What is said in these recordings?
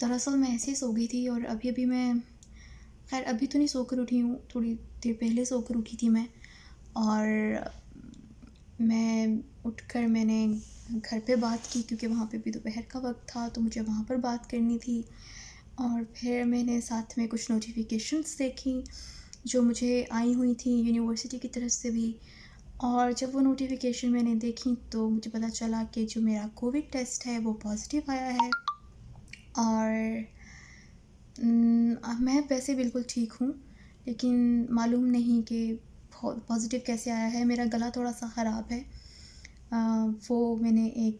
दरअसल मैं ऐसे ही सो गई थी और अभी-अभी मैं खैर अभी तो नहीं सोकर उठी हूँ, थोड़ी देर पहले सोकर उठी थी मैं। और मैं उठकर मैंने घर पे बात की क्योंकि वहाँ पे भी दोपहर का वक़्त था, तो मुझे वहाँ पर बात करनी थी। और फिर मैंने साथ में कुछ नोटिफ़िकेशंस देखी, जो मुझे आई हुई थी यूनिवर्सिटी की तरफ से भी। और जब वो नोटिफ़िकेशन मैंने देखी तो मुझे पता चला कि जो मेरा कोविड टेस्ट है वो पॉज़िटिव आया है। और मैं वैसे बिल्कुल ठीक हूँ, लेकिन मालूम नहीं कि पॉज़िटिव कैसे आया है। मेरा गला थोड़ा-सा ख़राब है। वो मैंने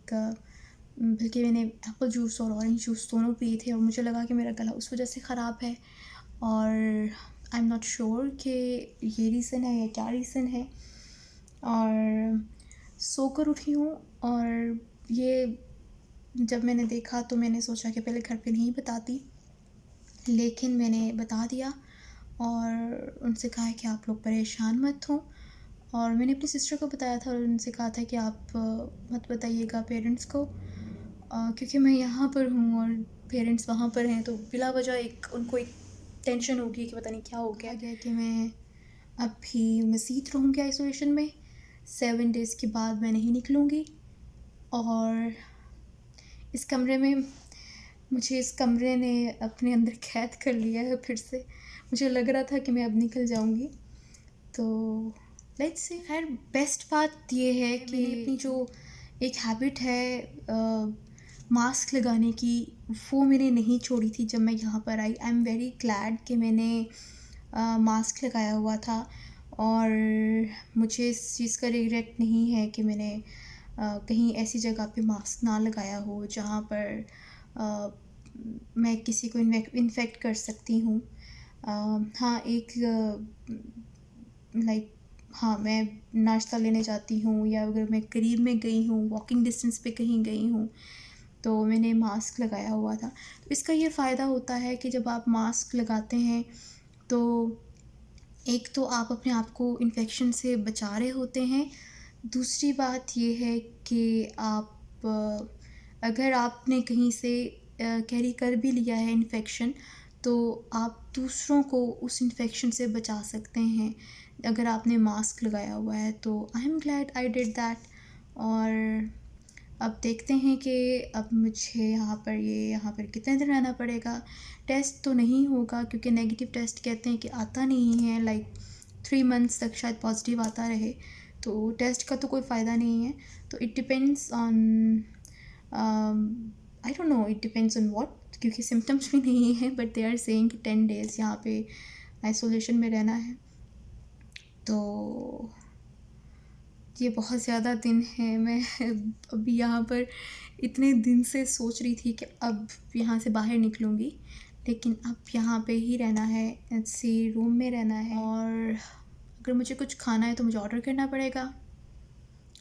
बल्कि मैंने एप्पल जूस और ऑरेंज जूस दोनों पिए थे और मुझे लगा कि मेरा गला उस वजह से ख़राब है। और आई एम नॉट श्योर कि ये रीज़न है या क्या रीज़न है। और सोकर उठी हूँ और ये जब मैंने देखा तो मैंने सोचा कि पहले घर पे नहीं बताती, लेकिन मैंने बता दिया और उनसे कहा है कि आप लोग परेशान मत हों। और मैंने अपनी सिस्टर को बताया था और उनसे कहा था कि आप मत बताइएगा पेरेंट्स को, क्योंकि मैं यहाँ पर हूँ और पेरेंट्स वहाँ पर हैं, तो बिला वजह उनको एक टेंशन होगी कि पता नहीं क्या हो गया है। कि मैं अभी मज़ीद रहूँगी आइसोलेशन में, 7 डेज़ के बाद मैं नहीं निकलूँगी। और इस कमरे ने अपने अंदर कैद कर लिया है फिर से। मुझे लग रहा था कि मैं अब निकल जाऊँगी, तो लेट्स सी। खैर बेस्ट बात ये है कि मैंने अपनी जो एक हैबिट है मास्क लगाने की, वो मैंने नहीं छोड़ी थी जब मैं यहाँ पर आई। आई एम वेरी ग्लैड कि मैंने मास्क लगाया हुआ था और मुझे इस चीज़ का रिग्रेट नहीं है कि मैंने कहीं ऐसी जगह पे मास्क ना लगाया हो जहाँ पर अ, मैं किसी को इन्फेक्ट कर सकती हूँ। हाँ, लाइक हाँ, मैं नाश्ता लेने जाती हूँ या अगर मैं करीब में गई हूँ, वॉकिंग डिस्टेंस पे कहीं गई हूँ, तो मैंने मास्क लगाया हुआ था। तो इसका ये फ़ायदा होता है कि जब आप मास्क लगाते हैं तो एक तो आप अपने आप को इन्फेक्शन से बचा रहे होते हैं। दूसरी बात ये है कि अगर आपने कहीं से कैरी कर भी लिया है इन्फेक्शन, तो आप दूसरों को उस इन्फेक्शन से बचा सकते हैं अगर आपने मास्क लगाया हुआ है। तो I am glad I did that. और अब देखते हैं कि अब मुझे यहाँ पर कितने दिन रहना पड़ेगा। टेस्ट तो नहीं होगा क्योंकि नेगेटिव टेस्ट कहते हैं कि आता नहीं है, लाइक 3 मंथ्स तक शायद पॉजिटिव आता रहे, तो टेस्ट का तो कोई फ़ायदा नहीं है। तो it depends on I don't know, it depends on what, क्योंकि सिम्टम्स भी नहीं है, बट दे आर सेइंग कि 10 डेज़ यहाँ पे आइसोलेशन में रहना है। तो ये बहुत ज़्यादा दिन है। मैं अभी यहाँ पर इतने दिन से सोच रही थी कि अब यहाँ से बाहर निकलूँगी, लेकिन अब यहाँ पे ही रहना है, ऐसे रूम में रहना है। और अगर मुझे कुछ खाना है तो मुझे ऑर्डर करना पड़ेगा,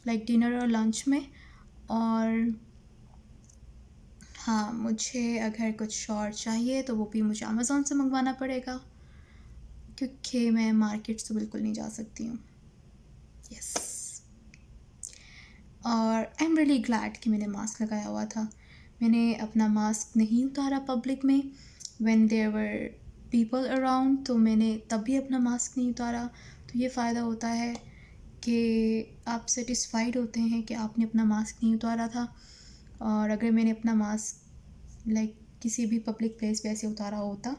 लाइक डिनर और लंच में। और हाँ, मुझे अगर कुछ और चाहिए तो वो भी मुझे अमेज़ॉन से मंगवाना पड़ेगा, क्योंकि मैं मार्केट से बिल्कुल नहीं जा सकती हूँ। यस। और आई एम रियली ग्लैड कि मैंने मास्क लगाया हुआ था। मैंने अपना मास्क नहीं उतारा पब्लिक में, when there were people around, तो मैंने तब भी अपना मास्क नहीं उतारा। तो ये फ़ायदा होता है कि आप सेटिस्फाइड होते हैं कि आपने अपना मास्क नहीं उतारा था। और अगर मैंने अपना मास्क लाइक किसी भी पब्लिक प्लेस पे ऐसे उतारा होता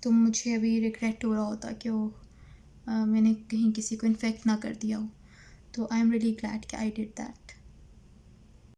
तो मुझे अभी रिग्रेट हो रहा होता कि मैंने कहीं किसी को इन्फेक्ट ना कर दिया हो। तो आई एम रियली ग्लैड कि आई डिड दैट।